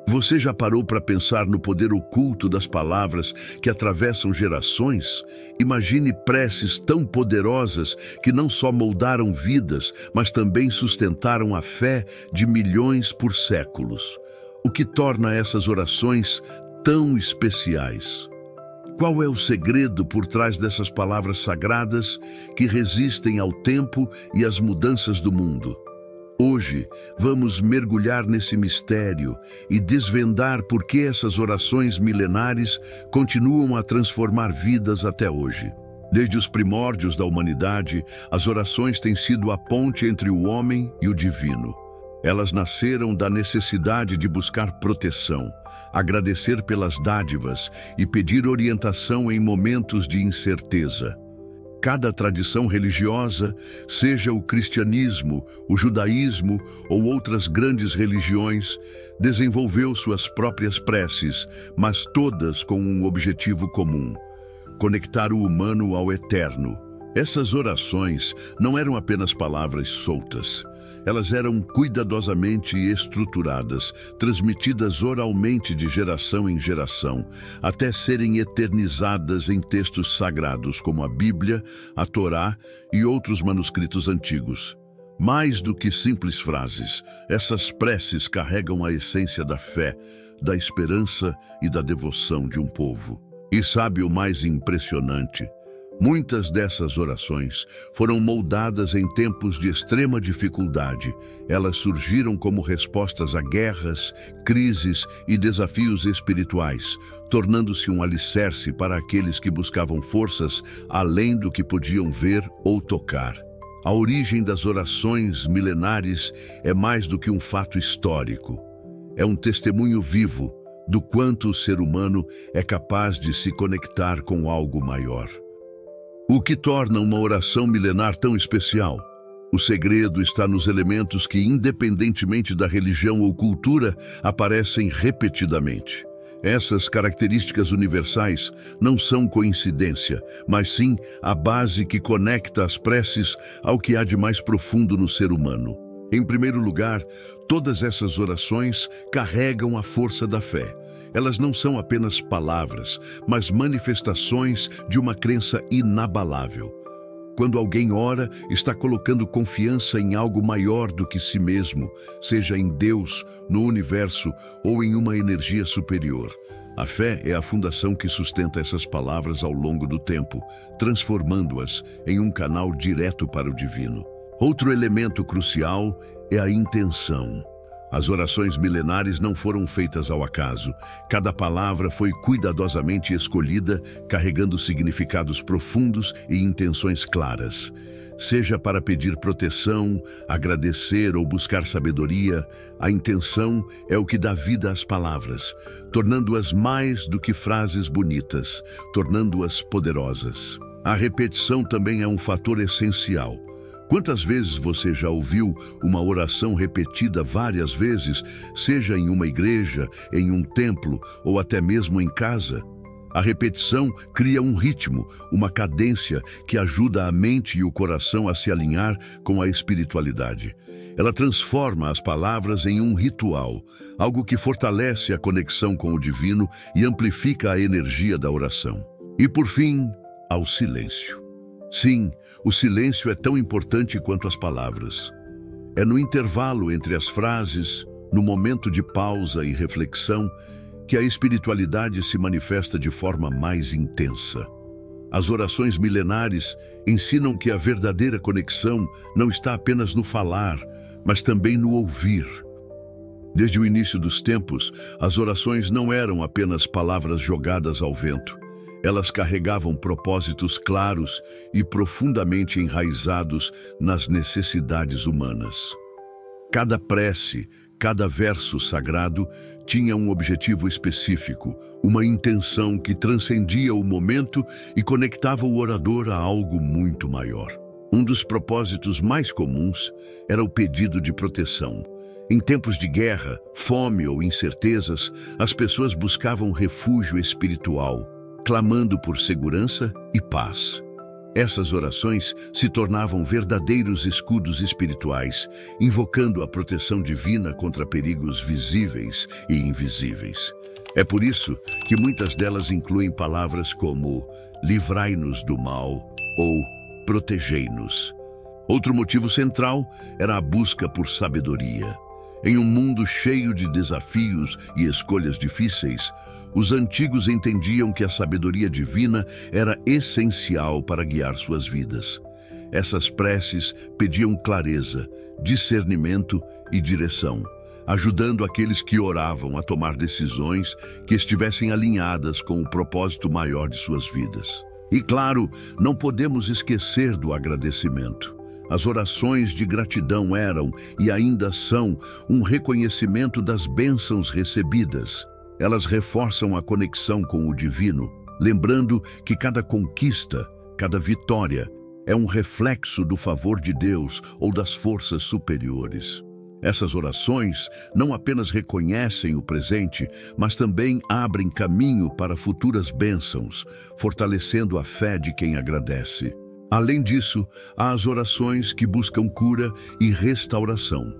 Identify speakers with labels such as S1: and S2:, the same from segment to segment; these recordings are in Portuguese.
S1: Você já parou para pensar no poder oculto das palavras que atravessam gerações? Imagine preces tão poderosas que não só moldaram vidas, mas também sustentaram a fé de milhões por séculos. O que torna essas orações tão especiais? Qual é o segredo por trás dessas palavras sagradas que resistem ao tempo e às mudanças do mundo? Hoje, vamos mergulhar nesse mistério e desvendar por que essas orações milenares continuam a transformar vidas até hoje. Desde os primórdios da humanidade, as orações têm sido a ponte entre o homem e o divino. Elas nasceram da necessidade de buscar proteção, agradecer pelas dádivas e pedir orientação em momentos de incerteza. Cada tradição religiosa, seja o cristianismo, o judaísmo ou outras grandes religiões, desenvolveu suas próprias preces, mas todas com um objetivo comum: conectar o humano ao eterno. Essas orações não eram apenas palavras soltas. Elas eram cuidadosamente estruturadas, transmitidas oralmente de geração em geração, até serem eternizadas em textos sagrados como a Bíblia, a Torá e outros manuscritos antigos. Mais do que simples frases, essas preces carregam a essência da fé, da esperança e da devoção de um povo. E sabe o mais impressionante? Muitas dessas orações foram moldadas em tempos de extrema dificuldade. Elas surgiram como respostas a guerras, crises e desafios espirituais, tornando-se um alicerce para aqueles que buscavam forças além do que podiam ver ou tocar. A origem das orações milenares é mais do que um fato histórico. É um testemunho vivo do quanto o ser humano é capaz de se conectar com algo maior. O que torna uma oração milenar tão especial? O segredo está nos elementos que, independentemente da religião ou cultura, aparecem repetidamente. Essas características universais não são coincidência, mas sim a base que conecta as preces ao que há de mais profundo no ser humano. Em primeiro lugar, todas essas orações carregam a força da fé. Elas não são apenas palavras, mas manifestações de uma crença inabalável. Quando alguém ora, está colocando confiança em algo maior do que si mesmo, seja em Deus, no universo ou em uma energia superior. A fé é a fundação que sustenta essas palavras ao longo do tempo, transformando-as em um canal direto para o divino. Outro elemento crucial é a intenção. As orações milenares não foram feitas ao acaso. Cada palavra foi cuidadosamente escolhida, carregando significados profundos e intenções claras. Seja para pedir proteção, agradecer ou buscar sabedoria, a intenção é o que dá vida às palavras, tornando-as mais do que frases bonitas, tornando-as poderosas. A repetição também é um fator essencial. Quantas vezes você já ouviu uma oração repetida várias vezes, seja em uma igreja, em um templo ou até mesmo em casa? A repetição cria um ritmo, uma cadência que ajuda a mente e o coração a se alinhar com a espiritualidade. Ela transforma as palavras em um ritual, algo que fortalece a conexão com o divino e amplifica a energia da oração. E por fim, ao silêncio. Sim, o silêncio é tão importante quanto as palavras. É no intervalo entre as frases, no momento de pausa e reflexão, que a espiritualidade se manifesta de forma mais intensa. As orações milenares ensinam que a verdadeira conexão não está apenas no falar, mas também no ouvir. Desde o início dos tempos, as orações não eram apenas palavras jogadas ao vento. Elas carregavam propósitos claros e profundamente enraizados nas necessidades humanas. Cada prece, cada verso sagrado tinha um objetivo específico, uma intenção que transcendia o momento e conectava o orador a algo muito maior. Um dos propósitos mais comuns era o pedido de proteção. Em tempos de guerra, fome ou incertezas, as pessoas buscavam refúgio espiritual, clamando por segurança e paz. Essas orações se tornavam verdadeiros escudos espirituais, invocando a proteção divina contra perigos visíveis e invisíveis. É por isso que muitas delas incluem palavras como livrai-nos do mal ou protegei-nos. Outro motivo central era a busca por sabedoria. Em um mundo cheio de desafios e escolhas difíceis, os antigos entendiam que a sabedoria divina era essencial para guiar suas vidas. Essas preces pediam clareza, discernimento e direção, ajudando aqueles que oravam a tomar decisões que estivessem alinhadas com o propósito maior de suas vidas. E claro, não podemos esquecer do agradecimento. As orações de gratidão eram, e ainda são, um reconhecimento das bênçãos recebidas. Elas reforçam a conexão com o divino, lembrando que cada conquista, cada vitória, é um reflexo do favor de Deus ou das forças superiores. Essas orações não apenas reconhecem o presente, mas também abrem caminho para futuras bênçãos, fortalecendo a fé de quem agradece. Além disso, há as orações que buscam cura e restauração.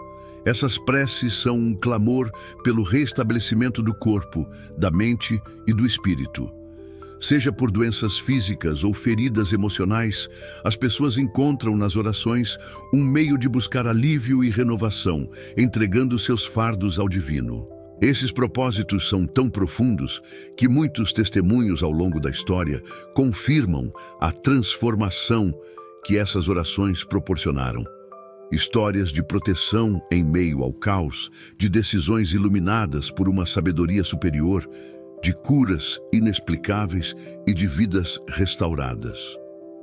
S1: Essas preces são um clamor pelo restabelecimento do corpo, da mente e do espírito. Seja por doenças físicas ou feridas emocionais, as pessoas encontram nas orações um meio de buscar alívio e renovação, entregando seus fardos ao divino. Esses propósitos são tão profundos que muitos testemunhos ao longo da história confirmam a transformação que essas orações proporcionaram. Histórias de proteção em meio ao caos, de decisões iluminadas por uma sabedoria superior, de curas inexplicáveis e de vidas restauradas.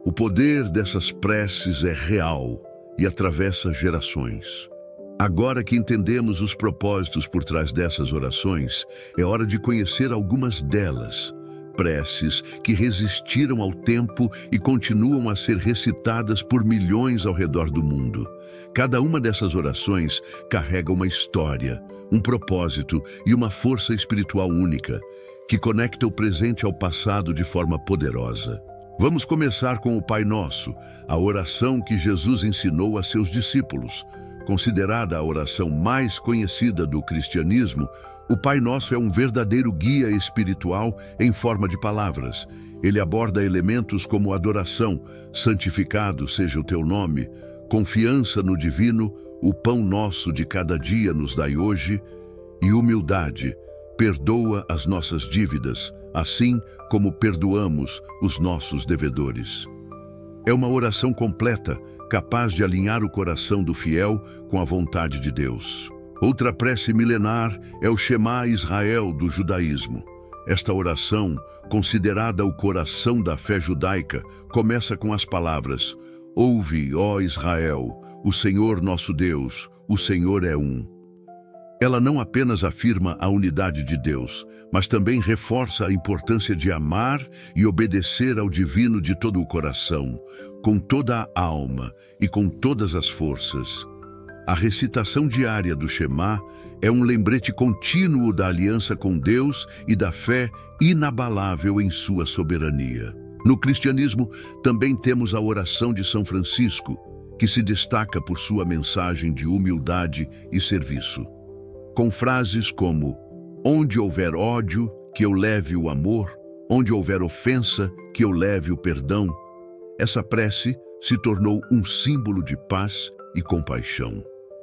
S1: O poder dessas preces é real e atravessa gerações. Agora que entendemos os propósitos por trás dessas orações, é hora de conhecer algumas delas. Preces que resistiram ao tempo e continuam a ser recitadas por milhões ao redor do mundo. Cada uma dessas orações carrega uma história, um propósito e uma força espiritual única, que conecta o presente ao passado de forma poderosa. Vamos começar com o Pai Nosso, a oração que Jesus ensinou a seus discípulos. Considerada a oração mais conhecida do cristianismo, o Pai Nosso é um verdadeiro guia espiritual em forma de palavras. Ele aborda elementos como adoração, santificado seja o teu nome, confiança no divino, o pão nosso de cada dia nos dai hoje, e humildade, perdoa as nossas dívidas, assim como perdoamos os nossos devedores. É uma oração completa, capaz de alinhar o coração do fiel com a vontade de Deus. Outra prece milenar é o Shema Israel do judaísmo. Esta oração, considerada o coração da fé judaica, começa com as palavras: Ouve, ó Israel, o Senhor nosso Deus, o Senhor é um. Ela não apenas afirma a unidade de Deus, mas também reforça a importância de amar e obedecer ao divino de todo o coração, com toda a alma e com todas as forças. A recitação diária do Shema é um lembrete contínuo da aliança com Deus e da fé inabalável em sua soberania. No cristianismo, também temos a oração de São Francisco, que se destaca por sua mensagem de humildade e serviço. Com frases como: onde houver ódio, que eu leve o amor, onde houver ofensa, que eu leve o perdão. Essa prece se tornou um símbolo de paz e compaixão.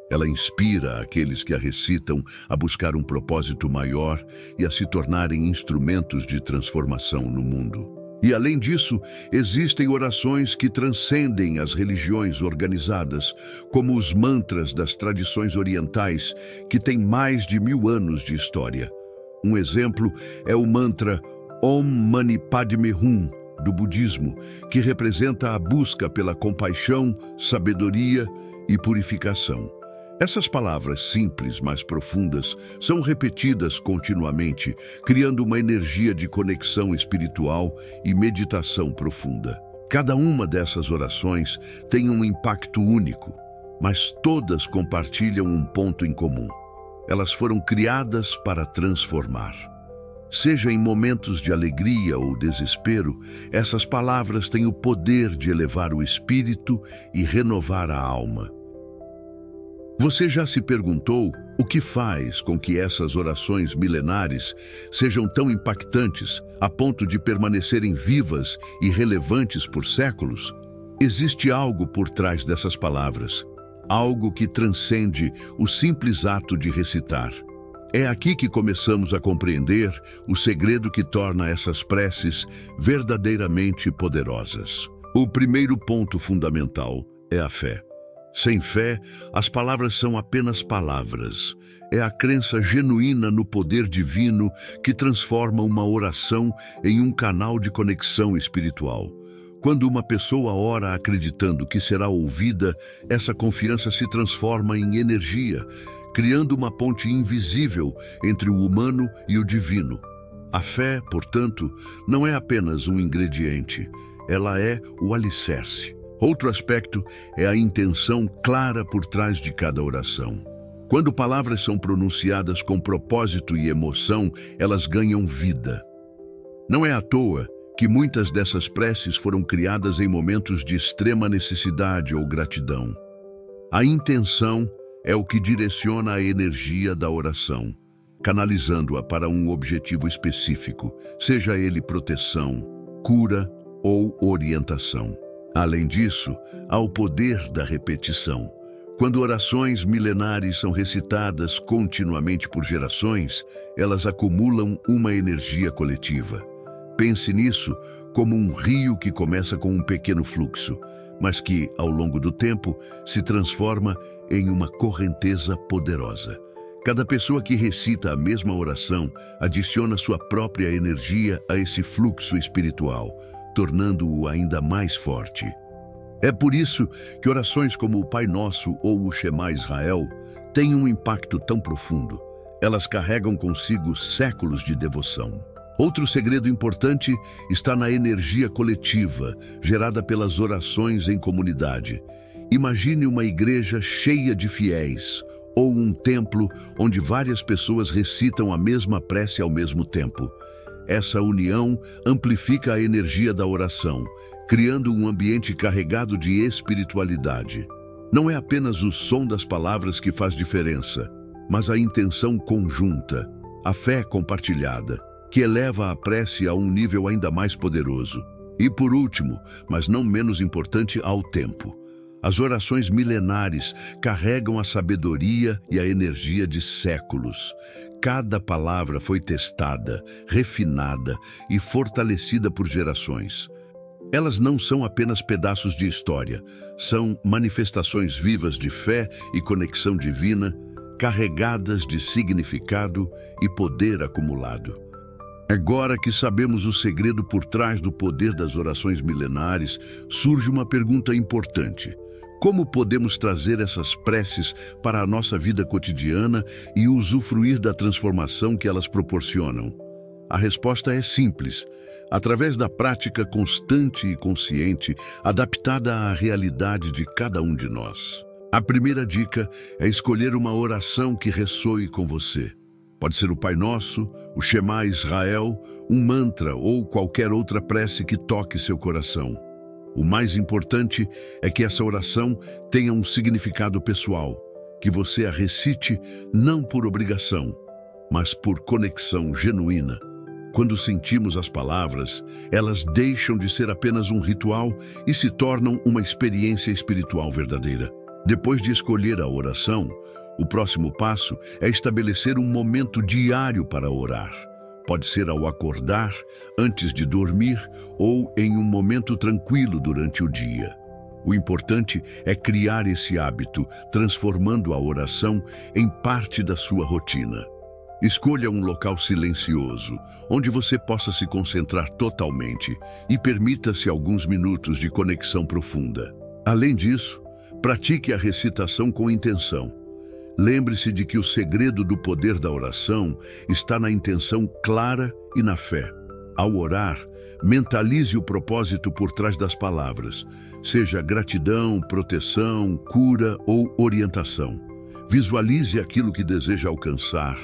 S1: Ela inspira aqueles que a recitam a buscar um propósito maior e a se tornarem instrumentos de transformação no mundo. E além disso, existem orações que transcendem as religiões organizadas, como os mantras das tradições orientais, que têm mais de 1000 anos de história. Um exemplo é o mantra Om Mani Padme Hum, do budismo, que representa a busca pela compaixão, sabedoria e purificação. Essas palavras simples, mas profundas, são repetidas continuamente, criando uma energia de conexão espiritual e meditação profunda. Cada uma dessas orações tem um impacto único, mas todas compartilham um ponto em comum. Elas foram criadas para transformar. Seja em momentos de alegria ou desespero, essas palavras têm o poder de elevar o espírito e renovar a alma. Você já se perguntou o que faz com que essas orações milenares sejam tão impactantes a ponto de permanecerem vivas e relevantes por séculos? Existe algo por trás dessas palavras, algo que transcende o simples ato de recitar. É aqui que começamos a compreender o segredo que torna essas preces verdadeiramente poderosas. O primeiro ponto fundamental é a fé. Sem fé, as palavras são apenas palavras. É a crença genuína no poder divino que transforma uma oração em um canal de conexão espiritual. Quando uma pessoa ora acreditando que será ouvida, essa confiança se transforma em energia, criando uma ponte invisível entre o humano e o divino. A fé, portanto, não é apenas um ingrediente, ela é o alicerce. Outro aspecto é a intenção clara por trás de cada oração. Quando palavras são pronunciadas com propósito e emoção, elas ganham vida. Não é à toa que muitas dessas preces foram criadas em momentos de extrema necessidade ou gratidão. A intenção é o que direciona a energia da oração, canalizando-a para um objetivo específico, seja ele proteção, cura ou orientação. Além disso, há o poder da repetição. Quando orações milenares são recitadas continuamente por gerações, elas acumulam uma energia coletiva. Pense nisso como um rio que começa com um pequeno fluxo, mas que, ao longo do tempo, se transforma em uma correnteza poderosa. Cada pessoa que recita a mesma oração adiciona sua própria energia a esse fluxo espiritual, tornando-o ainda mais forte. É por isso que orações como o Pai Nosso ou o Shema Israel têm um impacto tão profundo. Elas carregam consigo séculos de devoção. Outro segredo importante está na energia coletiva, gerada pelas orações em comunidade. Imagine uma igreja cheia de fiéis, ou um templo onde várias pessoas recitam a mesma prece ao mesmo tempo. Essa união amplifica a energia da oração, criando um ambiente carregado de espiritualidade. Não é apenas o som das palavras que faz diferença, mas a intenção conjunta, a fé compartilhada, que eleva a prece a um nível ainda mais poderoso. E por último, mas não menos importante, ao tempo. As orações milenares carregam a sabedoria e a energia de séculos. Cada palavra foi testada, refinada e fortalecida por gerações. Elas não são apenas pedaços de história, são manifestações vivas de fé e conexão divina, carregadas de significado e poder acumulado. Agora que sabemos o segredo por trás do poder das orações milenares, surge uma pergunta importante. Como podemos trazer essas preces para a nossa vida cotidiana e usufruir da transformação que elas proporcionam? A resposta é simples. Através da prática constante e consciente, adaptada à realidade de cada um de nós. A primeira dica é escolher uma oração que ressoe com você. Pode ser o Pai Nosso, o Shema Israel, um mantra ou qualquer outra prece que toque seu coração. O mais importante é que essa oração tenha um significado pessoal, que você a recite não por obrigação, mas por conexão genuína. Quando sentimos as palavras, elas deixam de ser apenas um ritual e se tornam uma experiência espiritual verdadeira. Depois de escolher a oração, o próximo passo é estabelecer um momento diário para orar. Pode ser ao acordar, antes de dormir ou em um momento tranquilo durante o dia. O importante é criar esse hábito, transformando a oração em parte da sua rotina. Escolha um local silencioso, onde você possa se concentrar totalmente e permita-se alguns minutos de conexão profunda. Além disso, pratique a recitação com intenção. Lembre-se de que o segredo do poder da oração está na intenção clara e na fé. Ao orar, mentalize o propósito por trás das palavras, seja gratidão, proteção, cura ou orientação. Visualize aquilo que deseja alcançar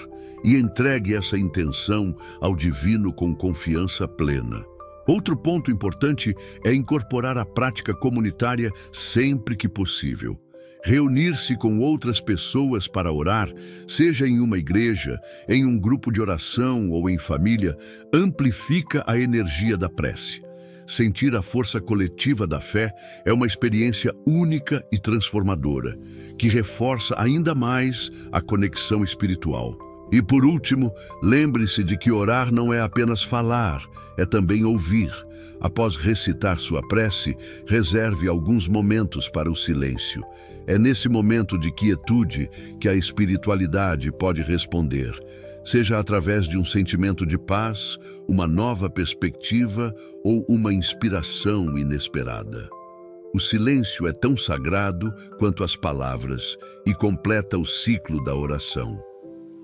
S1: e entregue essa intenção ao divino com confiança plena. Outro ponto importante é incorporar a prática comunitária sempre que possível. Reunir-se com outras pessoas para orar, seja em uma igreja, em um grupo de oração ou em família, amplifica a energia da prece. Sentir a força coletiva da fé é uma experiência única e transformadora, que reforça ainda mais a conexão espiritual. E por último, lembre-se de que orar não é apenas falar, é também ouvir. Após recitar sua prece, reserve alguns momentos para o silêncio. É nesse momento de quietude que a espiritualidade pode responder, seja através de um sentimento de paz, uma nova perspectiva ou uma inspiração inesperada. O silêncio é tão sagrado quanto as palavras e completa o ciclo da oração.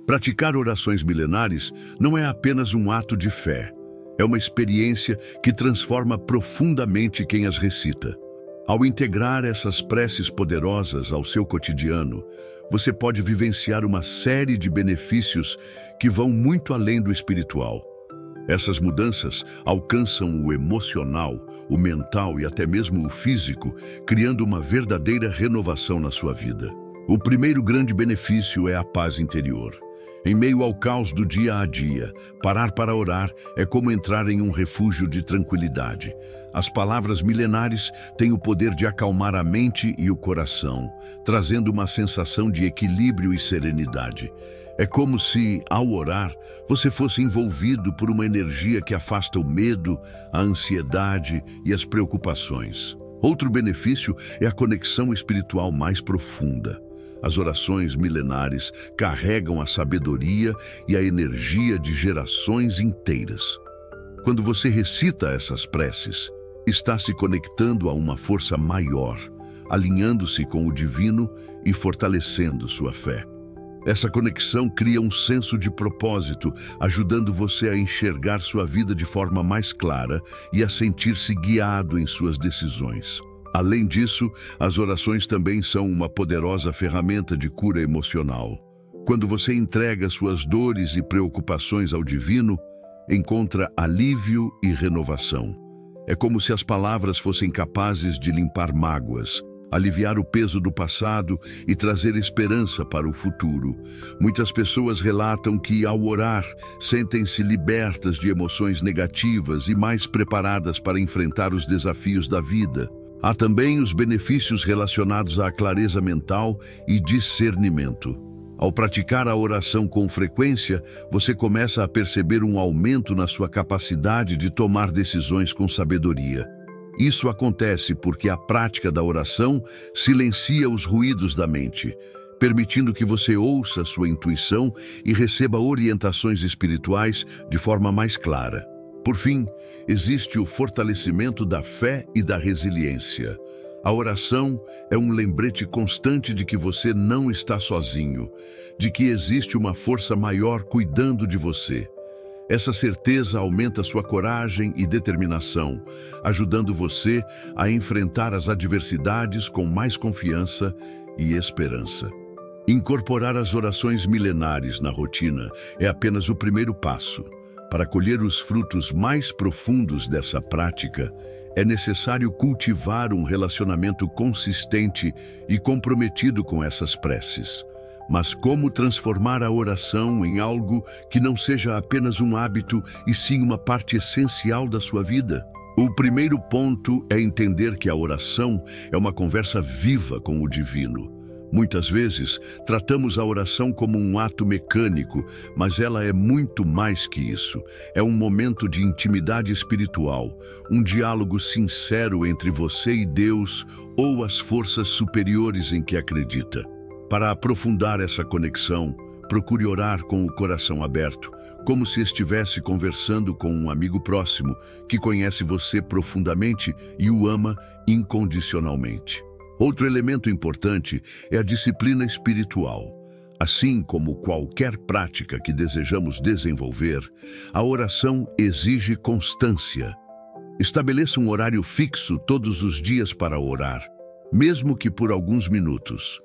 S1: Praticar orações milenares não é apenas um ato de fé, é uma experiência que transforma profundamente quem as recita. Ao integrar essas preces poderosas ao seu cotidiano, você pode vivenciar uma série de benefícios que vão muito além do espiritual. Essas mudanças alcançam o emocional, o mental e até mesmo o físico, criando uma verdadeira renovação na sua vida. O primeiro grande benefício é a paz interior. Em meio ao caos do dia a dia, parar para orar é como entrar em um refúgio de tranquilidade. As palavras milenares têm o poder de acalmar a mente e o coração, trazendo uma sensação de equilíbrio e serenidade. É como se, ao orar, você fosse envolvido por uma energia que afasta o medo, a ansiedade e as preocupações. Outro benefício é a conexão espiritual mais profunda. As orações milenares carregam a sabedoria e a energia de gerações inteiras. Quando você recita essas preces, está se conectando a uma força maior, alinhando-se com o divino e fortalecendo sua fé. Essa conexão cria um senso de propósito, ajudando você a enxergar sua vida de forma mais clara e a sentir-se guiado em suas decisões. Além disso, as orações também são uma poderosa ferramenta de cura emocional. Quando você entrega suas dores e preocupações ao divino, encontra alívio e renovação. É como se as palavras fossem capazes de limpar mágoas, aliviar o peso do passado e trazer esperança para o futuro. Muitas pessoas relatam que, ao orar, sentem-se libertas de emoções negativas e mais preparadas para enfrentar os desafios da vida. Há também os benefícios relacionados à clareza mental e discernimento. Ao praticar a oração com frequência, você começa a perceber um aumento na sua capacidade de tomar decisões com sabedoria. Isso acontece porque a prática da oração silencia os ruídos da mente, permitindo que você ouça sua intuição e receba orientações espirituais de forma mais clara. Por fim, existe o fortalecimento da fé e da resiliência. A oração é um lembrete constante de que você não está sozinho, de que existe uma força maior cuidando de você. Essa certeza aumenta sua coragem e determinação, ajudando você a enfrentar as adversidades com mais confiança e esperança. Incorporar as orações milenares na rotina é apenas o primeiro passo. Para colher os frutos mais profundos dessa prática, é necessário cultivar um relacionamento consistente e comprometido com essas preces. Mas como transformar a oração em algo que não seja apenas um hábito e sim uma parte essencial da sua vida? O primeiro ponto é entender que a oração é uma conversa viva com o divino. Muitas vezes, tratamos a oração como um ato mecânico, mas ela é muito mais que isso. É um momento de intimidade espiritual, um diálogo sincero entre você e Deus ou as forças superiores em que acredita. Para aprofundar essa conexão, procure orar com o coração aberto, como se estivesse conversando com um amigo próximo que conhece você profundamente e o ama incondicionalmente. Outro elemento importante é a disciplina espiritual. Assim como qualquer prática que desejamos desenvolver, a oração exige constância. Estabeleça um horário fixo todos os dias para orar, mesmo que por alguns minutos.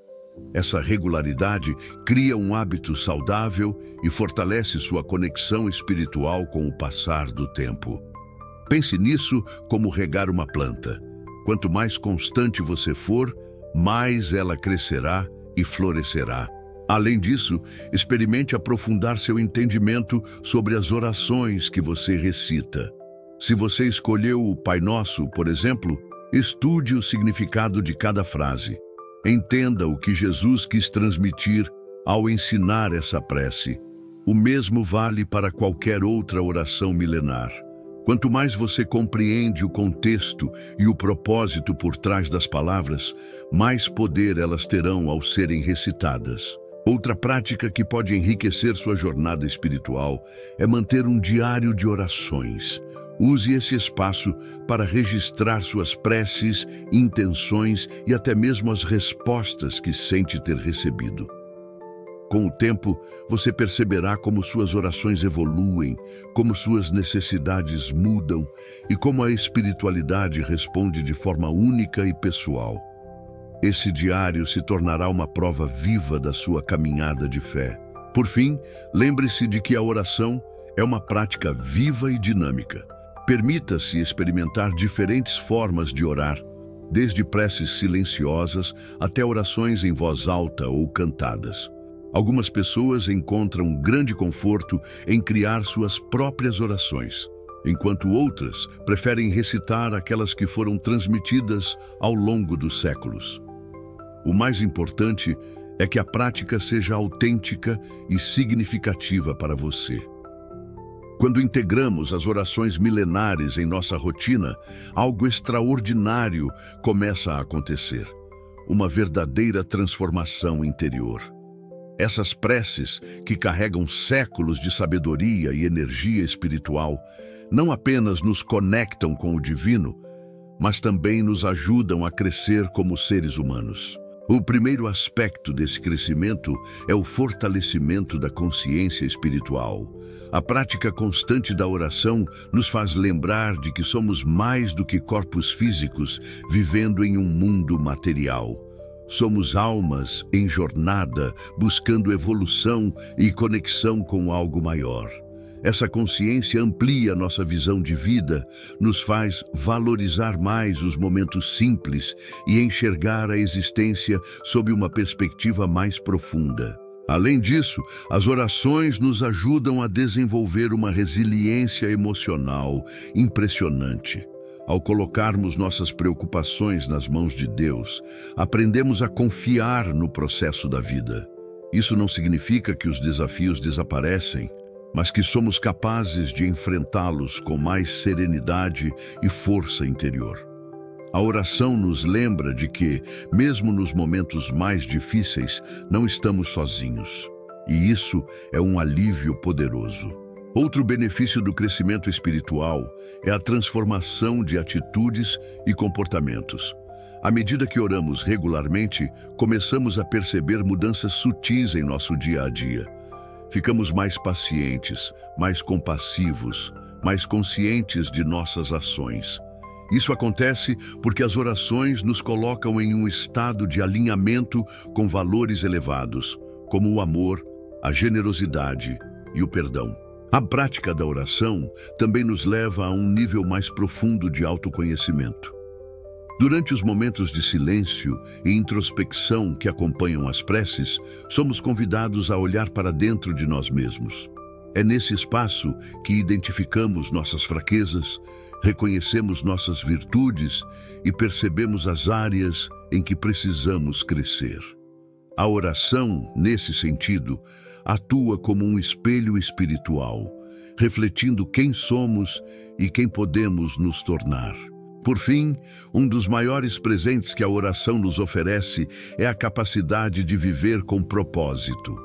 S1: Essa regularidade cria um hábito saudável e fortalece sua conexão espiritual com o passar do tempo. Pense nisso como regar uma planta. Quanto mais constante você for, mais ela crescerá e florescerá. Além disso, experimente aprofundar seu entendimento sobre as orações que você recita. Se você escolheu o Pai Nosso, por exemplo, estude o significado de cada frase. Entenda o que Jesus quis transmitir ao ensinar essa prece. O mesmo vale para qualquer outra oração milenar. Quanto mais você compreende o contexto e o propósito por trás das palavras, mais poder elas terão ao serem recitadas. Outra prática que pode enriquecer sua jornada espiritual é manter um diário de orações. Use esse espaço para registrar suas preces, intenções e até mesmo as respostas que sente ter recebido. Com o tempo, você perceberá como suas orações evoluem, como suas necessidades mudam e como a espiritualidade responde de forma única e pessoal. Esse diário se tornará uma prova viva da sua caminhada de fé. Por fim, lembre-se de que a oração é uma prática viva e dinâmica. Permita-se experimentar diferentes formas de orar, desde preces silenciosas até orações em voz alta ou cantadas. Algumas pessoas encontram grande conforto em criar suas próprias orações, enquanto outras preferem recitar aquelas que foram transmitidas ao longo dos séculos. O mais importante é que a prática seja autêntica e significativa para você. Quando integramos as orações milenares em nossa rotina, algo extraordinário começa a acontecer. Uma verdadeira transformação interior. Essas preces, que carregam séculos de sabedoria e energia espiritual, não apenas nos conectam com o divino, mas também nos ajudam a crescer como seres humanos. O primeiro aspecto desse crescimento é o fortalecimento da consciência espiritual. A prática constante da oração nos faz lembrar de que somos mais do que corpos físicos vivendo em um mundo material. Somos almas em jornada, buscando evolução e conexão com algo maior. Essa consciência amplia nossa visão de vida, nos faz valorizar mais os momentos simples e enxergar a existência sob uma perspectiva mais profunda. Além disso, as orações nos ajudam a desenvolver uma resiliência emocional impressionante. Ao colocarmos nossas preocupações nas mãos de Deus, aprendemos a confiar no processo da vida. Isso não significa que os desafios desaparecem, mas que somos capazes de enfrentá-los com mais serenidade e força interior. A oração nos lembra de que, mesmo nos momentos mais difíceis, não estamos sozinhos. E isso é um alívio poderoso. Outro benefício do crescimento espiritual é a transformação de atitudes e comportamentos. À medida que oramos regularmente, começamos a perceber mudanças sutis em nosso dia a dia. Ficamos mais pacientes, mais compassivos, mais conscientes de nossas ações. Isso acontece porque as orações nos colocam em um estado de alinhamento com valores elevados, como o amor, a generosidade e o perdão. A prática da oração também nos leva a um nível mais profundo de autoconhecimento. Durante os momentos de silêncio e introspecção que acompanham as preces, somos convidados a olhar para dentro de nós mesmos. É nesse espaço que identificamos nossas fraquezas, reconhecemos nossas virtudes e percebemos as áreas em que precisamos crescer. A oração, nesse sentido, atua como um espelho espiritual, refletindo quem somos e quem podemos nos tornar. Por fim, um dos maiores presentes que a oração nos oferece é a capacidade de viver com propósito.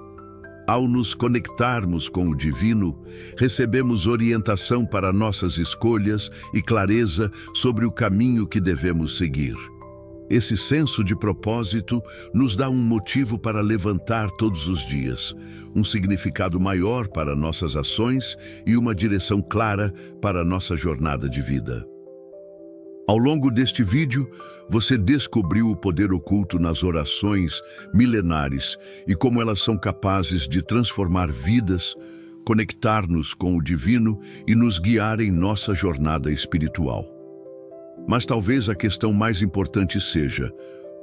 S1: Ao nos conectarmos com o divino, recebemos orientação para nossas escolhas e clareza sobre o caminho que devemos seguir. Esse senso de propósito nos dá um motivo para levantar todos os dias, um significado maior para nossas ações e uma direção clara para nossa jornada de vida. Ao longo deste vídeo, você descobriu o poder oculto nas orações milenares e como elas são capazes de transformar vidas, conectar-nos com o divino e nos guiar em nossa jornada espiritual. Mas talvez a questão mais importante seja: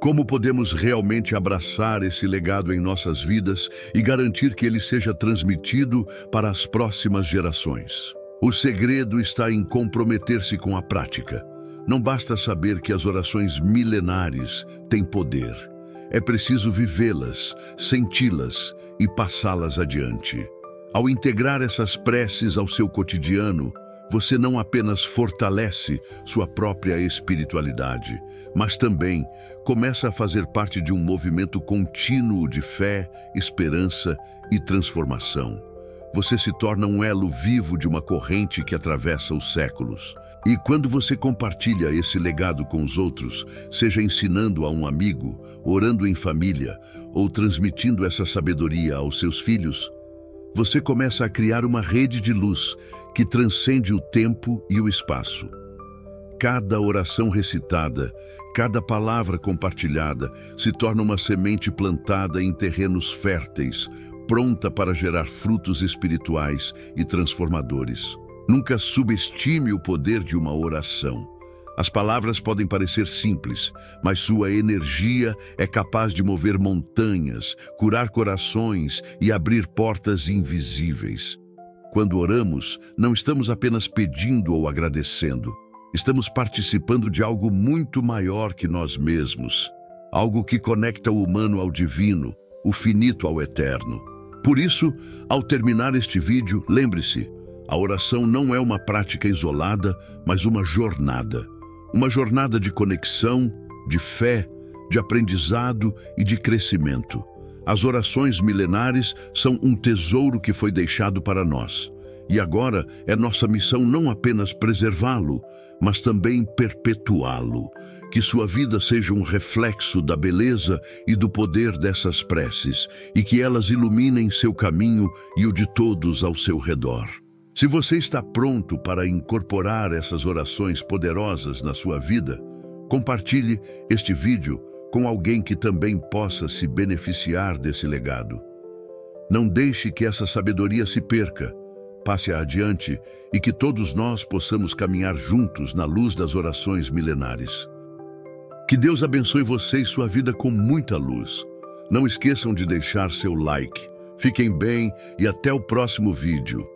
S1: como podemos realmente abraçar esse legado em nossas vidas e garantir que ele seja transmitido para as próximas gerações? O segredo está em comprometer-se com a prática. Não basta saber que as orações milenares têm poder. É preciso vivê-las, senti-las e passá-las adiante. Ao integrar essas preces ao seu cotidiano, você não apenas fortalece sua própria espiritualidade, mas também começa a fazer parte de um movimento contínuo de fé, esperança e transformação. Você se torna um elo vivo de uma corrente que atravessa os séculos. E quando você compartilha esse legado com os outros, seja ensinando a um amigo, orando em família ou transmitindo essa sabedoria aos seus filhos, você começa a criar uma rede de luz que transcende o tempo e o espaço. Cada oração recitada, cada palavra compartilhada se torna uma semente plantada em terrenos férteis, pronta para gerar frutos espirituais e transformadores. Nunca subestime o poder de uma oração. As palavras podem parecer simples, mas sua energia é capaz de mover montanhas, curar corações e abrir portas invisíveis. Quando oramos, não estamos apenas pedindo ou agradecendo. Estamos participando de algo muito maior que nós mesmos. Algo que conecta o humano ao divino, o finito ao eterno. Por isso, ao terminar este vídeo, lembre-se: a oração não é uma prática isolada, mas uma jornada. Uma jornada de conexão, de fé, de aprendizado e de crescimento. As orações milenares são um tesouro que foi deixado para nós. E agora é nossa missão não apenas preservá-lo, mas também perpetuá-lo. Que sua vida seja um reflexo da beleza e do poder dessas preces, e que elas iluminem seu caminho e o de todos ao seu redor. Se você está pronto para incorporar essas orações poderosas na sua vida, compartilhe este vídeo com alguém que também possa se beneficiar desse legado. Não deixe que essa sabedoria se perca. Passe-a adiante e que todos nós possamos caminhar juntos na luz das orações milenares. Que Deus abençoe você e sua vida com muita luz. Não esqueçam de deixar seu like. Fiquem bem e até o próximo vídeo.